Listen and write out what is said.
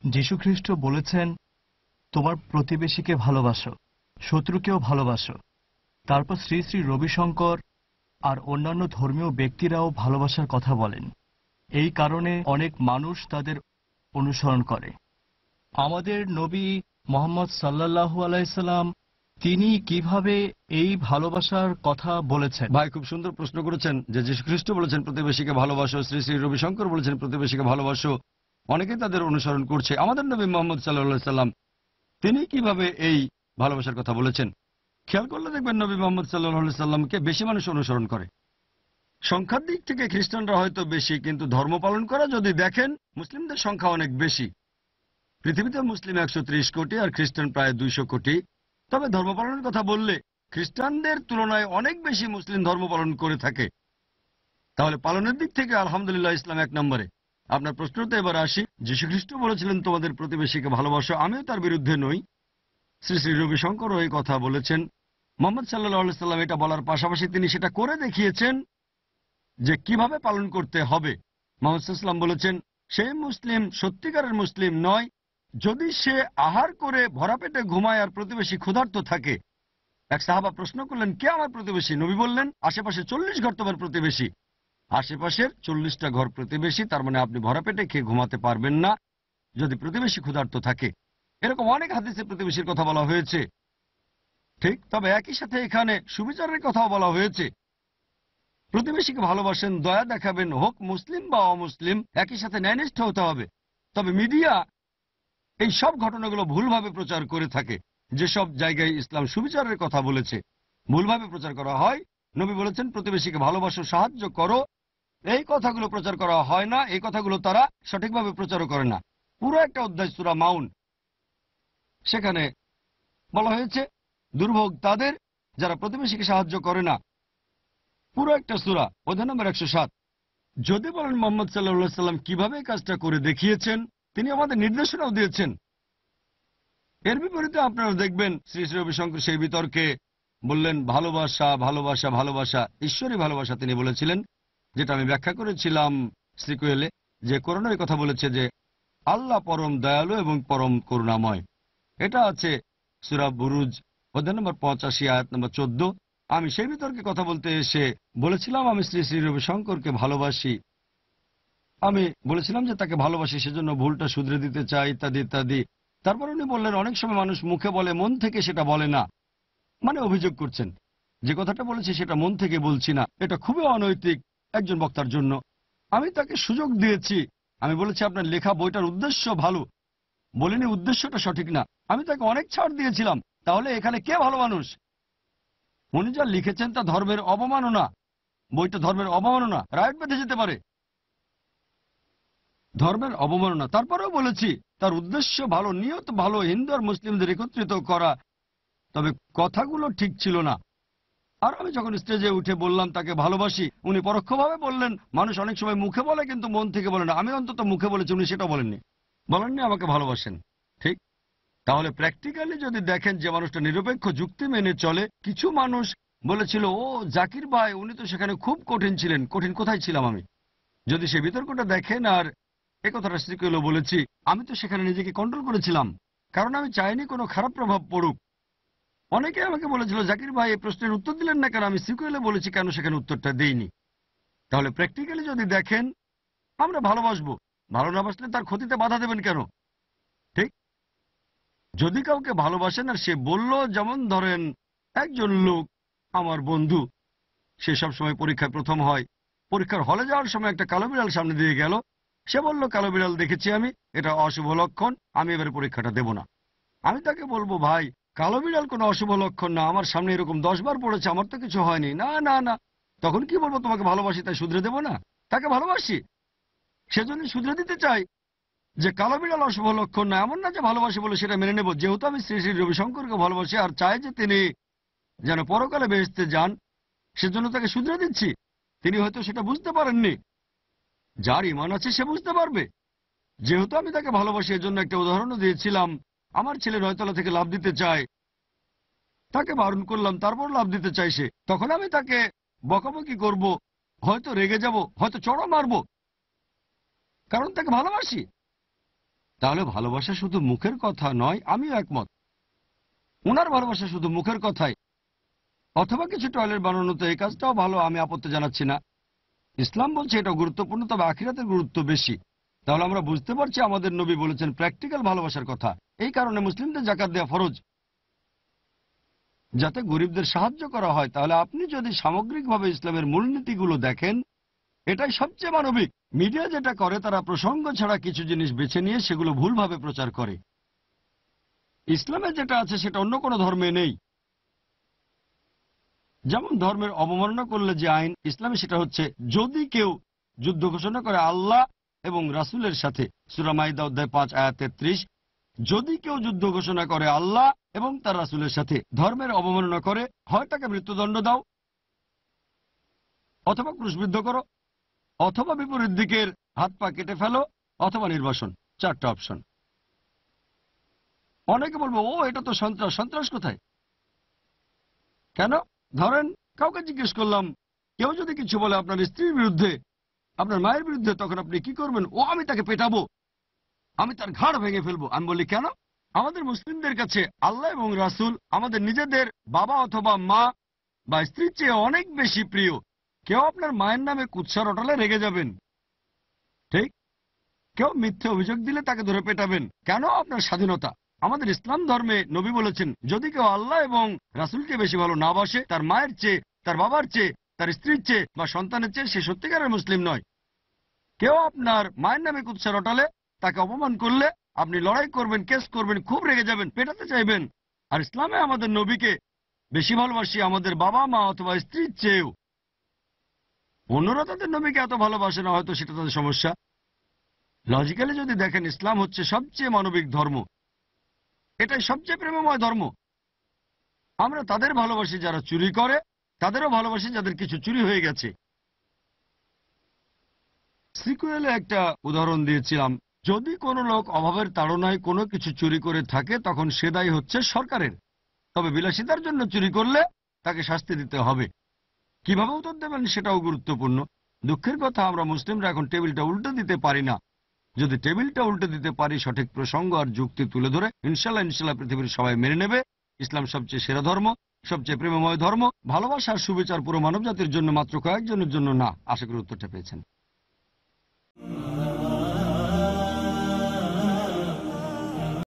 যীশুখ্রিস্ট বলেছেন, তোমার প্রতিবেশীকে ভালোবাসো, শত্রুকেও ভালোবাসো। তারপর শ্রী শ্রী রবিশঙ্কর আর অন্যান্য ধর্মীয় ব্যক্তিরাও ভালোবাসার কথা বলেন। এই কারণে অনেক মানুষ তাদের অনুসরণ করে। আমাদের নবী মোহাম্মদ সাল্লাল্লাহু আলাইসাল্লাম তিনি কিভাবে এই ভালোবাসার কথা বলেছেন? ভাই খুব সুন্দর প্রশ্ন করেছেন যে যীশু খ্রিস্ট বলেছেন প্রতিবেশীকে ভালোবাসো, শ্রী শ্রী রবিশঙ্কর বলেছেন প্রতিবেশীকে ভালোবাসো, অনেকেই তাদের অনুসরণ করছে। আমাদের নবী মোহাম্মদ সাল্লাল্লাহু সাল্লাম তিনি কিভাবে এই ভালোবাসার কথা বলেছেন খেয়াল করলে দেখবেন নবী মোহাম্মদ সাল্লাল্লাহু সাল্লামকে বেশি মানুষ অনুসরণ করে। সংখ্যার দিক থেকে খ্রিস্টানরা হয়তো বেশি, কিন্তু ধর্ম পালন করা যদি দেখেন মুসলিমদের সংখ্যা অনেক বেশি। পৃথিবীতে মুসলিম 130 কোটি আর খ্রিস্টান প্রায় 200 কোটি। তবে ধর্ম পালনের কথা বললে খ্রিস্টানদের তুলনায় অনেক বেশি মুসলিম ধর্ম পালন করে থাকে। তাহলে পালনের দিক থেকে আলহামদুলিল্লাহ ইসলাম 1 নম্বরে। আপনার প্রশ্নতে এবার আসি। যীশু খ্রিস্ট বলেছিলেন তোমাদের প্রতিবেশীকে ভালোবাসো, আমিও তার বিরুদ্ধে নই। শ্রী শ্রী রবিশঙ্করও এই কথা বলেছেন। মোহাম্মদ সাল্লাল্লাহু আলাইহি সাল্লাম এটা বলার পাশাপাশি তিনি সেটা করে দেখিয়েছেন যে কিভাবে পালন করতে হবে। মোহাম্মদ সাল্লাল্লাহু আলাইহি সাল্লাম বলেছেন, সেই মুসলিম সত্যিকারের মুসলিম নয় যদি সে আহার করে ভরা পেটে ঘুমায় আর প্রতিবেশী ক্ষুধার্ত থাকে। এক সাহাবা প্রশ্ন করলেন, কে আমার প্রতিবেশী? নবী বললেন, আশেপাশে 40 ঘর তোমার প্রতিবেশী। আশেপাশের 40টা ঘর প্রতিবেশী, তার মানে আপনি ভরা পেটে খেয়ে ঘুমাতে পারবেন না যদি প্রতিবেশী ক্ষুধার্ত থাকে। এরকম অনেক হাদিসে প্রতিবেশীর কথা বলা হয়েছে। ঠিক, তবে একই সাথে এখানে সুবিচারের কথাও বলা হয়েছে। প্রতিবেশীকে ভালোবাসেন, দয়া দেখাবেন, হোক মুসলিম বা অমুসলিম, একই সাথে ন্যায়নিষ্ঠ হতে হবে। তবে মিডিয়া এই সব ঘটনাগুলো ভুলভাবে প্রচার করে থাকে। যেসব জায়গায় ইসলাম সুবিচারের কথা বলেছে ভুলভাবে প্রচার করা হয়। নবী বলেছেন প্রতিবেশীকে ভালোবাসো, সাহায্য করো, এই কথাগুলো প্রচার করা হয় না। এই কথাগুলো তারা সঠিকভাবে প্রচারও করে না। পুরো একটা অধ্যায় সূরা মাউন, সেখানে বলা হয়েছে দুর্ভোগ তাদের যারা প্রতিবেশীকে সাহায্য করে না। পুরো একটা সূরা, অধ্যায় নম্বর 107। যদি বলেন মোহাম্মদ সাল্লাল্লাহু আলাইহি সাল্লাম কিভাবে কাজটা করে দেখিয়েছেন, তিনি আমাদের নির্দেশনাও দিয়েছেন। এর বিপরীতে আপনারা দেখবেন শ্রী শ্রী রবিশঙ্কর সেই বিতর্কে বললেন ভালোবাসা ভালোবাসা ভালোবাসা, ঈশ্বরী ভালোবাসা তিনি বলেছিলেন, যেটা আমি ব্যাখ্যা করেছিলাম সিকুয়েলে, যে কোরআন এই কথা বলেছে যে আল্লাহ পরম দয়ালু এবং পরম করুণাময়। এটা আছে সূরা বুরুজ অধ্যায় নম্বর 85 আয়াত নম্বর 14। আমি সেই বিতর্কে কথা বলতে এসে বলেছিলাম আমি শ্রী শ্রী রবিশঙ্করকে ভালোবাসি। আমি বলেছিলাম যে তাকে ভালোবাসি, সেজন্য ভুলটা শুধরে দিতে চাই, ইত্যাদি ইত্যাদি। তারপর উনি বললেন অনেক সময় মানুষ মুখে বলে, মন থেকে সেটা বলে না। মানে অভিযোগ করছেন যে কথাটা বলেছি সেটা মন থেকে বলছি না, এটা খুবই অনৈতিক একজন বক্তার জন্য। আমি তাকে সুযোগ দিয়েছি। আমি বলেছি আপনার লেখা বইটার উদ্দেশ্য ভালো, বলিনি উদ্দেশ্যটা সঠিক না। আমি তাকে অনেক ছাড় দিয়েছিলাম। তাহলে এখানে কে ভালো মানুষ? উনি যা লিখেছেন তা ধর্মের অবমাননা। বইটা ধর্মের অবমাননা, রাইট বেঁধে যেতে পারে, ধর্মের অবমাননা। তারপরেও বলেছি তার উদ্দেশ্য ভালো, নিয়ত ভালো, হিন্দু আর মুসলিমদের একত্রিত করা, তবে কথাগুলো ঠিক ছিল না। আর আমি যখন স্টেজে উঠে বললাম তাকে ভালোবাসি, উনি পরোক্ষভাবে বললেন মানুষ অনেক সময় মুখে বলে কিন্তু মন থেকে বলে না। আমি অন্তত মুখে বলেছি, উনি সেটা বলেননি আমাকে ভালোবাসেন। ঠিক, তাহলে প্র্যাকটিক্যালি যদি দেখেন যে মানুষটা নিরপেক্ষ যুক্তি মেনে চলে। কিছু মানুষ বলেছিল, ও জাকির ভাই উনি তো সেখানে খুব কঠিন ছিলেন। কঠিন কোথায় ছিলাম আমি? যদি সে বিতর্কটা দেখেন, আর এ কথাটা শ্রীকৈল বলেছি, আমি তো সেখানে নিজেকে কন্ট্রোল করেছিলাম, কারণ আমি চাইনি কোনো খারাপ প্রভাব পড়ুক। অনেকে আমাকে বলেছিল, জাকির ভাই এই প্রশ্নের উত্তর দিলেন না কেন? আমি শ্রীকৈলে বলেছি কেন সেখানে উত্তরটা দেইনি। তাহলে প্র্যাকটিক্যালি যদি দেখেন, আমরা ভালোবাসবো, ভালো না বাসলে তার ক্ষতিতে বাধা দেবেন কেন? ঠিক, যদি কাউকে ভালোবাসেন আর সে বলল, যেমন ধরেন একজন লোক আমার বন্ধু, সে সব সময় পরীক্ষায় প্রথম হয়, পরীক্ষার হলে যাওয়ার সময় একটা কালো বিড়াল সামনে দিয়ে গেল। সে বলল, কালো বিড়াল দেখেছি আমি, এটা অশুভ লক্ষণ, আমি এবারে পরীক্ষাটা দেব না। আমি তাকে বলবো, ভাই কালো বিড়াল কোনো অশুভ লক্ষণ না, আমার সামনে এরকম 10 বার পড়েছে, আমার তো কিছু হয়নি। না না না, তখন কি বলবো? তোমাকে ভালোবাসি তাই শুধরে দেব না? তাকে ভালোবাসি, সেজন্য শুধরে দিতে চাই যে কালো বিড়াল অশুভ লক্ষণ না। এমন না যে ভালোবাসি বলে সেটা মেনে নেব। যেহেতু আমি শ্রী শ্রী রবিশঙ্করকে ভালোবাসি আর চাই যে তিনি যেন পরকালে বেহেশতে যান, সেজন্য তাকে শুধরে দিচ্ছি। তিনি হয়তো সেটা বুঝতে পারেননি। যার ঈমান আছে সে বুঝতে পারবে। যেহেতু আমি তাকে ভালোবাসি, এর জন্য একটা উদাহরণও দিয়েছিলাম। আমার ছেলে নয়তলা থেকে লাফ দিতে চায়, তাকে বারণ করলাম, তারপর লাফ দিতে চাইছে। তখন আমি তাকে বকাবকি করব, হয়তো রেগে যাব, হয়তো চড়ও মারব, কারণ তাকে ভালোবাসি। তাহলে ভালোবাসা শুধু মুখের কথা নয়, আমিও একমত। ওনার ভালোবাসা শুধু মুখের কথাই, অথবা কিছু টয়লেট বানানো, তো এই কাজটাও ভালো, আমি আপত্তি জানাচ্ছি না। ইসলাম বলছে এটা গুরুত্বপূর্ণ, তবে আখিরাতের গুরুত্ব বেশি। তাহলে আমরা বুঝতে পারছি আমাদের নবী বলেছেন প্র্যাকটিক্যাল ভালোবাসার কথা। এই কারণে মুসলিমদের জাকাত দেওয়া ফরজ, যাতে গরিবদের সাহায্য করা হয়। তাহলে আপনি যদি সামগ্রিকভাবে ইসলামের মূলনীতিগুলো দেখেন, এটাই সবচেয়ে মানবিক। মিডিয়া যেটা করে, তারা প্রসঙ্গ ছাড়া কিছু জিনিস বেছে নিয়ে সেগুলো ভুলভাবে প্রচার করে। ইসলামে যেটা আছে সেটা অন্য কোনো ধর্মে নেই। যেমন ধর্মের অবমাননা করলে যে আইন, ইসলামে সেটা হচ্ছে যদি কেউ যুদ্ধ ঘোষণা করে আল্লাহ এবং রাসূলের সাথে, সূরা মাইদা অধ্যায় 5 আয়াত 33, যদি কেউ যুদ্ধ ঘোষণা করে আল্লাহ এবং তার রাসূলের সাথে, ধর্মের অবমাননা করে, হয় তাকে মৃত্যুদণ্ড দাও, অথবা ক্রুশবিদ্ধ করো, অথবা বিপরীত দিকের হাত পা কেটে ফেলো, অথবা নির্বাসন। 4টা অপশন। অনেকে বলবো, ও এটা তো সন্ত্রাস। সন্ত্রাস কোথায়? কেন? ধরেন কাউকে জিজ্ঞেস করলাম, কেউ যদি কিছু বলে আপনার স্ত্রীর বিরুদ্ধে, আপনার মায়ের বিরুদ্ধে, তখন আপনি কি করবেন? ও, আমি তাকে পেটাবো, আমি তার ঘাড় ভেঙে ফেলবো। আমি বলি, কেন? আমাদের মুসলিমদের কাছে আল্লাহ এবং রাসূল আমাদের নিজেদের বাবা অথবা মা বা স্ত্রীর চেয়ে অনেক বেশি প্রিয়। কেউ আপনার মায়ের নামে কুৎসা রটালে রেগে যাবেন, ঠিক? কেউ মিথ্যে অভিযোগ দিলে তাকে ধরে পেটাবেন। কেন? আপনার স্বাধীনতা। আমাদের ইসলাম ধর্মে নবী বলেছেন, যদি কেউ আল্লাহ এবং রাসূলকে বেশি ভালো না বাসে, তার মায়ের চেয়ে, তার বাবার চেয়ে, তার স্ত্রীর চেয়ে বা সন্তানের চেয়ে, সে সত্যিকারের মুসলিম নয়। কেউ আপনার মায়ের নামে কুৎসা রটালে, তাকে অপমান করলে, আপনি লড়াই করবেন, কেস করবেন, খুব রেগে যাবেন, পেটাতে চাইবেন। আর ইসলামে আমাদের নবীকে বেশি ভালোবাসি আমাদের বাবা মা অথবা স্ত্রীর চেয়েও। অন্যরা তাদের নবীকে এত ভালোবাসে না, হয়তো সেটা তাদের সমস্যা। লজিক্যালি যদি দেখেন, ইসলাম হচ্ছে সবচেয়ে মানবিক ধর্ম, এটাই সবচেয়ে প্রেমময় ধর্ম। আমরা তাদের ভালোবাসি যারা চুরি করে, তাদেরও ভালোবাসি যাদের কিছু চুরি হয়ে গেছে। সিকুয়েলে একটা উদাহরণ দিয়েছিলাম, যদি কোনো লোক অভাবের তাড়নায় কোনো কিছু চুরি করে থাকে, তখন সে দায়ী হচ্ছে সরকারের। তবে বিলাসিতার জন্য চুরি করলে তাকে শাস্তি দিতে হবে। কিভাবে উত্তর দেবেন সেটাও গুরুত্বপূর্ণ। দুঃখের কথা, আমরা মুসলিমরা এখন টেবিলটা উল্টে দিতে পারি না। যদি টেবিলটা উল্টে দিতে পারি, সঠিক প্রসঙ্গ আর যুক্তি তুলে ধরে, ইনশাল্লাহ পৃথিবীর সবাই মেনে নেবে ইসলাম সবচেয়ে সেরা ধর্ম, সবচেয়ে প্রেমময় ধর্ম। ভালোবাসার সুবিচার পুরো মানব জাতির জন্য, মাত্র কয়েকজনের জন্য না। আশা করি উত্তরটা পেয়েছেন।